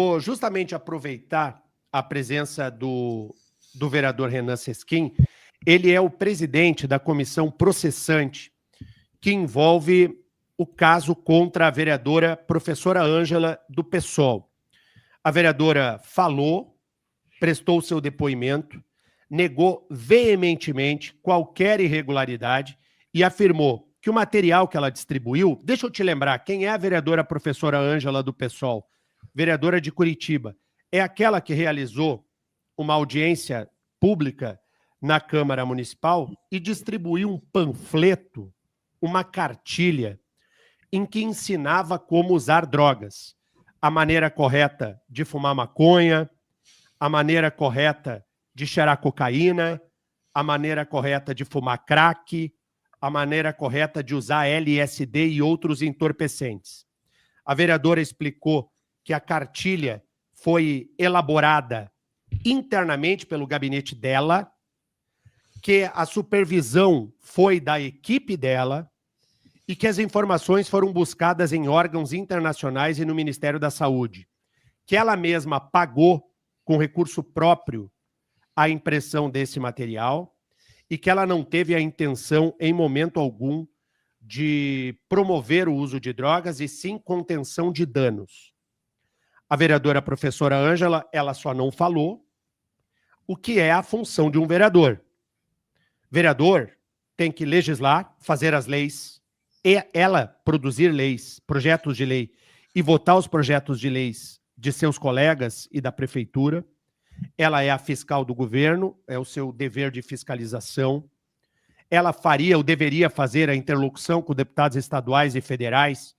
Vou justamente aproveitar a presença do vereador Renan Sesquim. Ele é o presidente da comissão processante que envolve o caso contra a vereadora professora Ângela do PSOL. A vereadora falou, prestou seu depoimento, negou veementemente qualquer irregularidade e afirmou que o material que ela distribuiu... Deixa eu te lembrar, quem é a vereadora professora Ângela do PSOL? Vereadora de Curitiba. É aquela que realizou uma audiência pública na Câmara Municipal e distribuiu um panfleto, uma cartilha, em que ensinava como usar drogas. A maneira correta de fumar maconha, a maneira correta de cheirar cocaína, a maneira correta de fumar crack, a maneira correta de usar LSD e outros entorpecentes. A vereadora explicou que a cartilha foi elaborada internamente pelo gabinete dela, que a supervisão foi da equipe dela e que as informações foram buscadas em órgãos internacionais e no Ministério da Saúde, que ela mesma pagou com recurso próprio a impressão desse material e que ela não teve a intenção, em momento algum, de promover o uso de drogas e sim contenção de danos. A vereadora professora Ângela, ela só não falou o que é a função de um vereador. Vereador tem que legislar, fazer as leis, e ela produzir leis, projetos de lei, e votar os projetos de leis de seus colegas e da prefeitura. Ela é a fiscal do governo, é o seu dever de fiscalização. Ela faria ou deveria fazer a interlocução com deputados estaduais e federais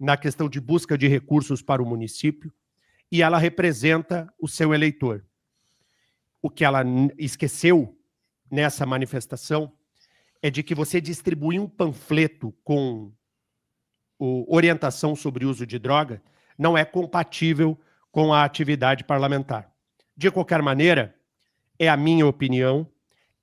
na questão de busca de recursos para o município, e ela representa o seu eleitor. O que ela esqueceu nessa manifestação é de que você distribuir um panfleto com orientação sobre o uso de droga não é compatível com a atividade parlamentar. De qualquer maneira, é a minha opinião.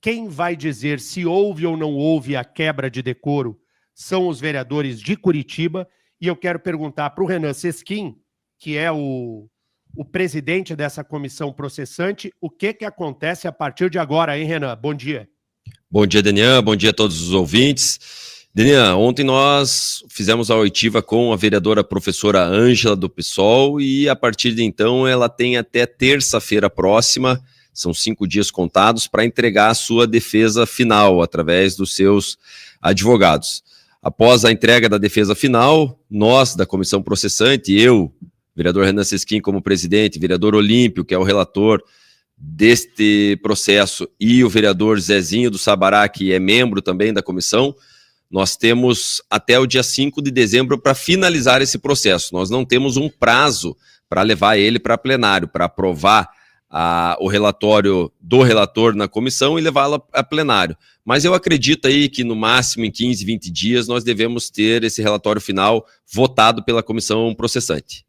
Quem vai dizer se houve ou não houve a quebra de decoro são os vereadores de Curitiba, e eu quero perguntar para o Renan Sesquim, que é o presidente dessa comissão processante, o que acontece a partir de agora, hein, Renan? Bom dia. Bom dia, Denian. Bom dia a todos os ouvintes. Denian, ontem nós fizemos a oitiva com a vereadora professora Ângela do PSOL e a partir de então ela tem até terça-feira próxima, são 5 dias contados, para entregar a sua defesa final através dos seus advogados. Após a entrega da defesa final, nós da comissão processante, eu, vereador Renan Sesquim como presidente, vereador Olímpio, que é o relator deste processo, e o vereador Zezinho do Sabará, que é membro também da comissão, nós temos até o dia 5 de dezembro para finalizar esse processo. Nós não temos um prazo para levar ele para plenário, para aprovar o relatório do relator na comissão e levá-lo a plenário. Mas eu acredito aí que no máximo em 15, 20 dias nós devemos ter esse relatório final votado pela comissão processante.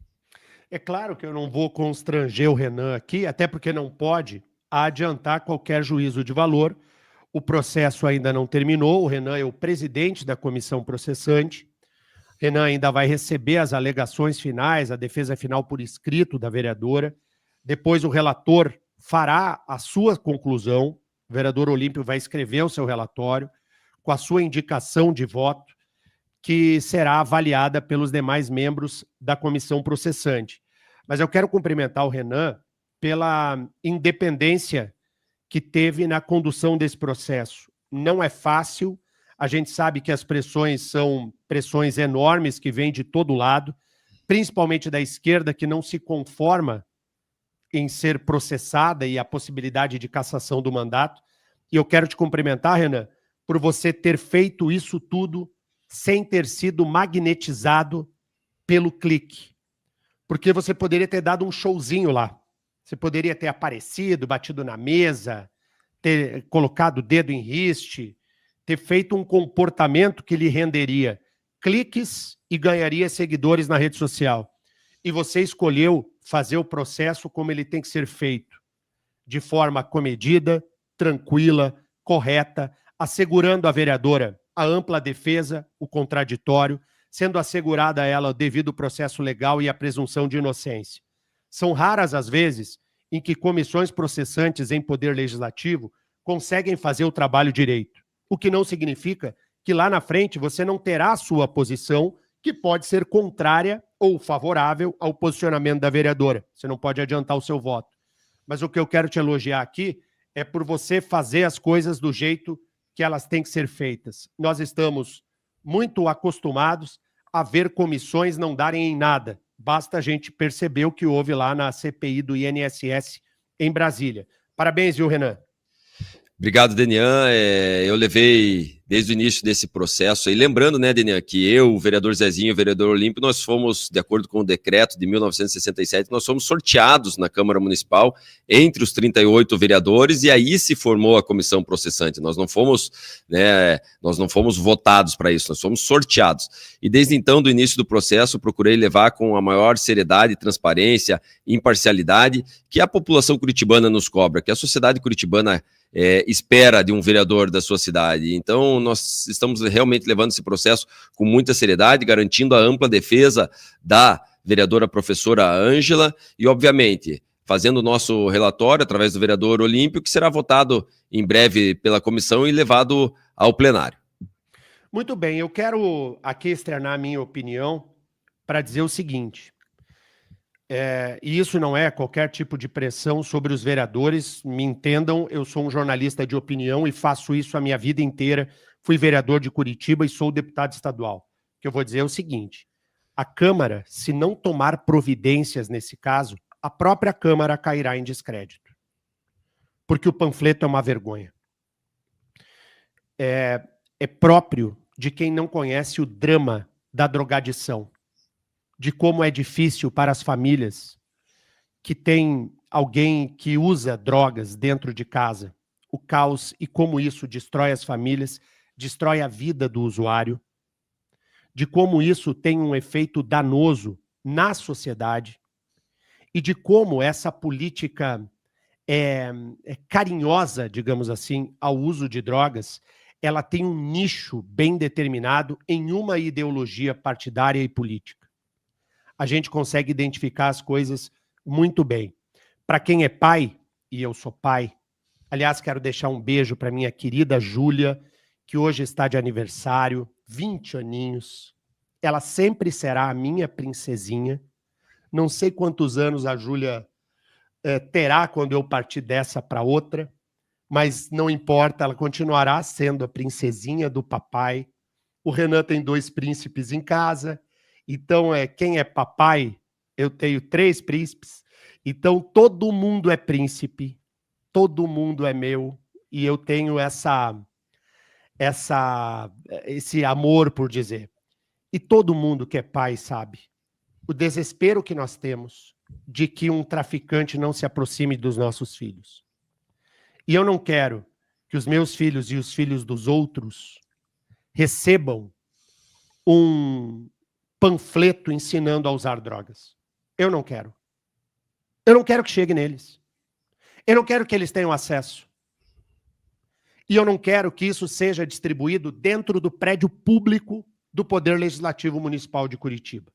É claro que eu não vou constranger o Renan aqui, até porque não pode adiantar qualquer juízo de valor. O processo ainda não terminou, o Renan é o presidente da comissão processante. Renan ainda vai receber as alegações finais, a defesa final por escrito da vereadora. Depois o relator fará a sua conclusão, o vereador Olímpio vai escrever o seu relatório com a sua indicação de voto, que será avaliada pelos demais membros da comissão processante. Mas eu quero cumprimentar o Renan pela independência que teve na condução desse processo. Não é fácil, a gente sabe que as pressões são pressões enormes que vêm de todo lado, principalmente da esquerda, que não se conforma em ser processada e a possibilidade de cassação do mandato. E eu quero te cumprimentar, Renan, por você ter feito isso tudo sem ter sido magnetizado pelo clique. Porque você poderia ter dado um showzinho lá. Você poderia ter aparecido, batido na mesa, ter colocado o dedo em riste, ter feito um comportamento que lhe renderia cliques e ganharia seguidores na rede social. E você escolheu fazer o processo como ele tem que ser feito, de forma comedida, tranquila, correta, assegurando à vereadora a ampla defesa, o contraditório, sendo assegurada a ela o devido processo legal e a presunção de inocência. São raras as vezes em que comissões processantes em poder legislativo conseguem fazer o trabalho direito. O que não significa que lá na frente você não terá a sua posição, que pode ser contrária ou favorável ao posicionamento da vereadora. Você não pode adiantar o seu voto. Mas o que eu quero te elogiar aqui é por você fazer as coisas do jeito que elas têm que ser feitas. Nós estamos muito acostumados a ver comissões não darem em nada. Basta a gente perceber o que houve lá na CPI do INSS em Brasília. Parabéns, viu, Renan? Obrigado, Denian. Eu levei desde o início desse processo aí, lembrando, né, Denian, que eu, o vereador Zezinho e o vereador Olímpio, nós fomos, de acordo com o decreto de 1967, nós fomos sorteados na Câmara Municipal entre os 38 vereadores, e aí se formou a comissão processante. Nós não fomos votados para isso, nós fomos sorteados. E desde então, do início do processo, procurei levar com a maior seriedade, transparência, imparcialidade que a população curitibana nos cobra, que a sociedade curitibana espera de um vereador da sua cidade. Então, nós estamos realmente levando esse processo com muita seriedade, garantindo a ampla defesa da vereadora professora Ângela e, obviamente, fazendo o nosso relatório através do vereador Olímpio, que será votado em breve pela comissão e levado ao plenário. Muito bem, eu quero aqui externar a minha opinião para dizer o seguinte. E isso não é qualquer tipo de pressão sobre os vereadores, me entendam, eu sou um jornalista de opinião e faço isso a minha vida inteira, fui vereador de Curitiba e sou deputado estadual. O que eu vou dizer é o seguinte, a Câmara, se não tomar providências nesse caso, a própria Câmara cairá em descrédito, porque o panfleto é uma vergonha. É próprio de quem não conhece o drama da drogadição, de como é difícil para as famílias que tem alguém que usa drogas dentro de casa, o caos e como isso destrói as famílias, destrói a vida do usuário, de como isso tem um efeito danoso na sociedade e de como essa política é carinhosa, digamos assim, ao uso de drogas, ela tem um nicho bem determinado em uma ideologia partidária e política. A gente consegue identificar as coisas muito bem. Para quem é pai, e eu sou pai, aliás, quero deixar um beijo para minha querida Júlia, que hoje está de aniversário, 20 aninhos. Ela sempre será a minha princesinha. Não sei quantos anos a Júlia terá quando eu partir dessa para outra, mas não importa, ela continuará sendo a princesinha do papai. O Renan tem 2 príncipes em casa. Então, quem é papai, eu tenho 3 príncipes, então todo mundo é príncipe, todo mundo é meu, e eu tenho esse amor por dizer. E todo mundo que é pai sabe o desespero que nós temos de que um traficante não se aproxime dos nossos filhos. E eu não quero que os meus filhos e os filhos dos outros recebam um panfleto ensinando a usar drogas. Eu não quero. Eu não quero que chegue neles. Eu não quero que eles tenham acesso. E eu não quero que isso seja distribuído dentro do prédio público do Poder Legislativo Municipal de Curitiba.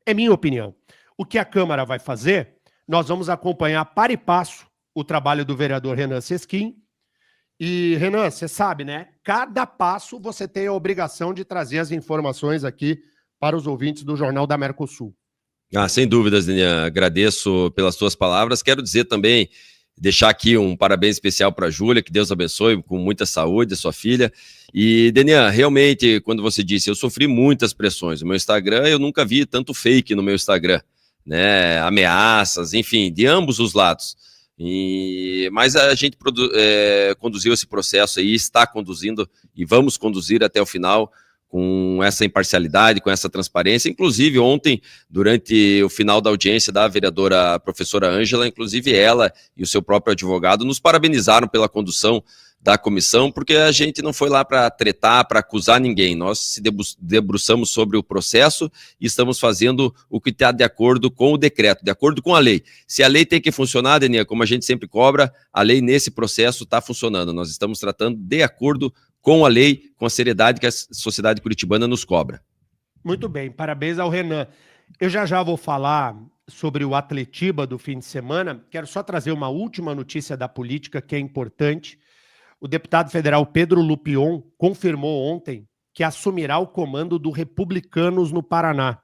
É minha opinião. O que a Câmara vai fazer, nós vamos acompanhar para e passo o trabalho do vereador Renan Sesquim. E, Renan, você sabe, né? Cada passo você tem a obrigação de trazer as informações aqui para os ouvintes do Jornal da Mercosul. Sem dúvidas, Denian. Agradeço pelas suas palavras. Quero dizer também, deixar aqui um parabéns especial para a Júlia, que Deus abençoe, com muita saúde, sua filha. E, Denian, realmente, quando você disse, eu sofri muitas pressões. No meu Instagram, eu nunca vi tanto fake no meu Instagram, né? Ameaças, enfim, de ambos os lados. Mas a gente conduziu esse processo aí, está conduzindo e vamos conduzir até o final com essa imparcialidade, com essa transparência. Inclusive, ontem, durante o final da audiência da vereadora professora Ângela, inclusive ela e o seu próprio advogado nos parabenizaram pela condução da comissão, porque a gente não foi lá para tretar, para acusar ninguém. Nós se debruçamos sobre o processo e estamos fazendo o que está de acordo com o decreto, de acordo com a lei. Se a lei tem que funcionar, Denian, como a gente sempre cobra, a lei nesse processo está funcionando. Nós estamos tratando de acordo com a lei, com a seriedade que a sociedade curitibana nos cobra. Muito bem, parabéns ao Renan. Eu já vou falar sobre o Atletiba do fim de semana, quero só trazer uma última notícia da política que é importante. O deputado federal Pedro Lupion confirmou ontem que assumirá o comando do Republicanos no Paraná.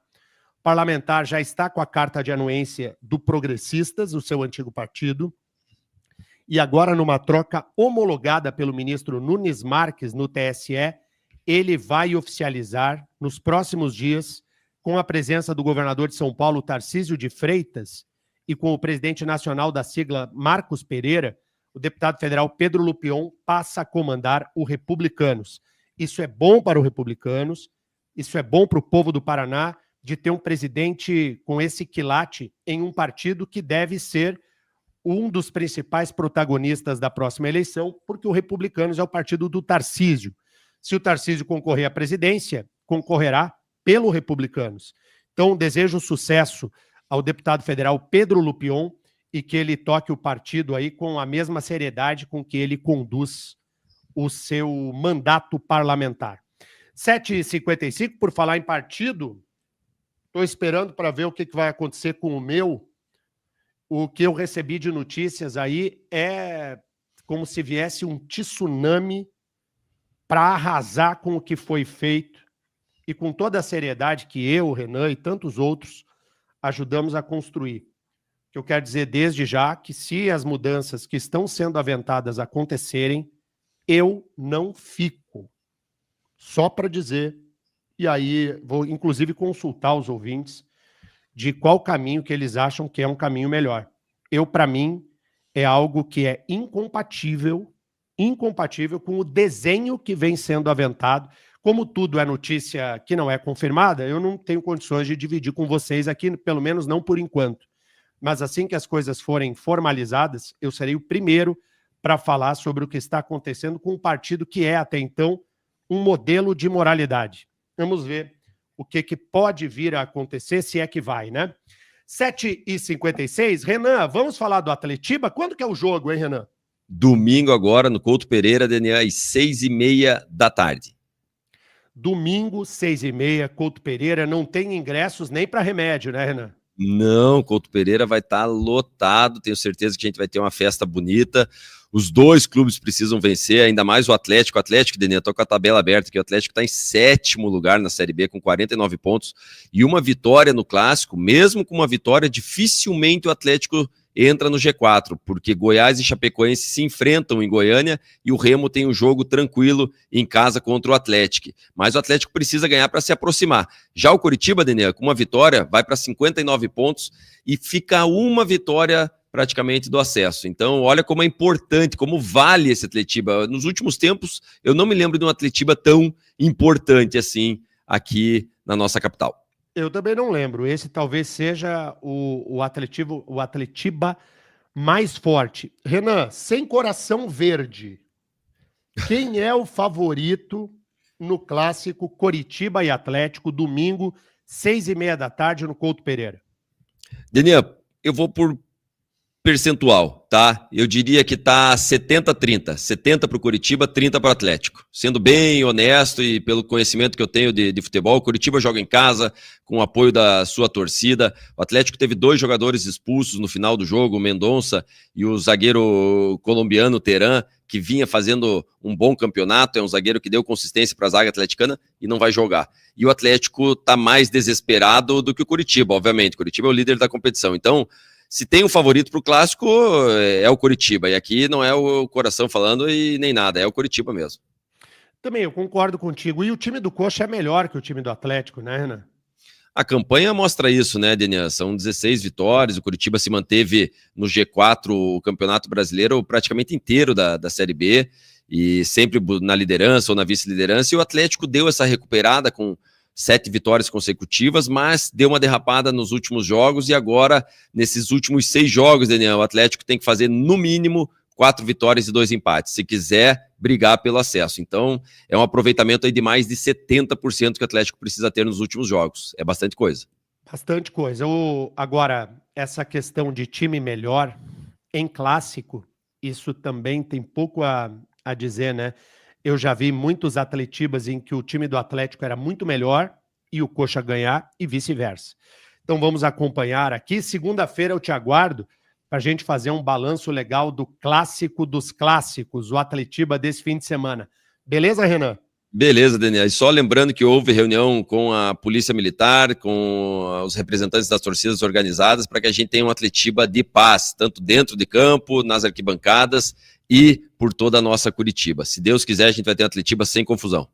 O parlamentar já está com a carta de anuência do Progressistas, o seu antigo partido, e agora, numa troca homologada pelo ministro Nunes Marques no TSE, ele vai oficializar nos próximos dias, com a presença do governador de São Paulo, Tarcísio de Freitas, e com o presidente nacional da sigla, Marcos Pereira, o deputado federal Pedro Lupion passa a comandar o Republicanos. Isso é bom para o Republicanos, isso é bom para o povo do Paraná, de ter um presidente com esse quilate em um partido que deve ser um dos principais protagonistas da próxima eleição, porque o Republicanos é o partido do Tarcísio. Se o Tarcísio concorrer à presidência, concorrerá pelo Republicanos. Então, desejo sucesso ao deputado federal Pedro Lupion e que ele toque o partido aí com a mesma seriedade com que ele conduz o seu mandato parlamentar. 7h55, por falar em partido, estou esperando para ver o que vai acontecer com o meu. O que eu recebi de notícias aí é como se viesse um tsunami para arrasar com o que foi feito e com toda a seriedade que eu, o Renan e tantos outros ajudamos a construir. O que eu quero dizer desde já que se as mudanças que estão sendo aventadas acontecerem, eu não fico. Só para dizer, e aí vou inclusive consultar os ouvintes de qual caminho que eles acham que é um caminho melhor. Para mim, é algo que é incompatível com o desenho que vem sendo aventado. Como tudo é notícia que não é confirmada, eu não tenho condições de dividir com vocês aqui, pelo menos não por enquanto. Mas assim que as coisas forem formalizadas, eu serei o primeiro para falar sobre o que está acontecendo com um partido que é, até então, um modelo de moralidade. Vamos ver o que pode vir a acontecer, se é que vai, né? 7h56, Renan, vamos falar do Atletiba? Quando que é o jogo, hein, Renan? Domingo agora, no Couto Pereira, DNA, às 6h30 da tarde. Domingo, 6h30, Couto Pereira, não tem ingressos nem para remédio, né, Renan? Não, Couto Pereira vai estar lotado, tenho certeza que a gente vai ter uma festa bonita. Os dois clubes precisam vencer, ainda mais o Atlético. O Atlético, Denê, estou com a tabela aberta aqui. O Atlético está em 7º lugar na Série B com 49 pontos. E uma vitória no Clássico, mesmo com uma vitória, dificilmente o Atlético entra no G4, porque Goiás e Chapecoense se enfrentam em Goiânia e o Remo tem um jogo tranquilo em casa contra o Atlético. Mas o Atlético precisa ganhar para se aproximar. Já o Coritiba, Denê, com uma vitória, vai para 59 pontos e fica uma vitória praticamente do acesso. Então, olha como é importante, como vale esse Atletiba. Nos últimos tempos, eu não me lembro de um Atletiba tão importante assim aqui na nossa capital. Eu também não lembro. Esse talvez seja o Atletiba mais forte. Renan, sem coração verde, quem é o favorito no clássico Coritiba e Atlético, domingo, 6h30 da tarde, no Couto Pereira? Daniel, eu vou por percentual, tá? Eu diria que tá 70-30. 70 para o Coritiba, 30 para o Atlético. Sendo bem honesto e pelo conhecimento que eu tenho de futebol, o Coritiba joga em casa, com o apoio da sua torcida. O Atlético teve 2 jogadores expulsos no final do jogo, o Mendonça e o zagueiro colombiano Teran, que vinha fazendo um bom campeonato, é um zagueiro que deu consistência para a zaga atleticana e não vai jogar. E o Atlético tá mais desesperado do que o Coritiba, obviamente. O Coritiba é o líder da competição. Então, se tem um favorito para o Clássico, é o Coritiba. E aqui não é o coração falando e nem nada, é o Coritiba mesmo. Também, eu concordo contigo. E o time do Coxa é melhor que o time do Atlético, né, Renan? A campanha mostra isso, né, Denian? São 16 vitórias, o Coritiba se manteve no G4, o Campeonato Brasileiro, praticamente inteiro da Série B, e sempre na liderança ou na vice-liderança, e o Atlético deu essa recuperada com 7 vitórias consecutivas, mas deu uma derrapada nos últimos jogos, e agora, nesses últimos 6 jogos, Denian, o Atlético tem que fazer, no mínimo, 4 vitórias e 2 empates, se quiser brigar pelo acesso. Então, é um aproveitamento aí de mais de 70% que o Atlético precisa ter nos últimos jogos. É bastante coisa. Bastante coisa. Agora, essa questão de time melhor em clássico, isso também tem pouco a dizer, né? Eu já vi muitos Atletibas em que o time do Atlético era muito melhor e o Coxa ganhar e vice-versa. Então vamos acompanhar aqui. Segunda-feira eu te aguardo para a gente fazer um balanço legal do clássico dos clássicos, o Atletiba desse fim de semana. Beleza, Renan? Beleza, Daniel. E só lembrando que houve reunião com a Polícia Militar, com os representantes das torcidas organizadas, para que a gente tenha um Atletiba de paz, tanto dentro de campo, nas arquibancadas e por toda a nossa Curitiba. Se Deus quiser, a gente vai ter um Atletiba sem confusão.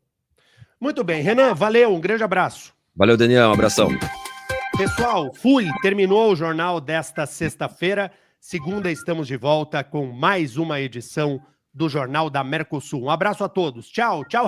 Muito bem, Renan, valeu, um grande abraço. Valeu, Daniel, um abração. Pessoal, terminou o jornal desta sexta-feira. Segunda estamos de volta com mais uma edição do Jornal da Mercosul. Um abraço a todos. Tchau, tchau.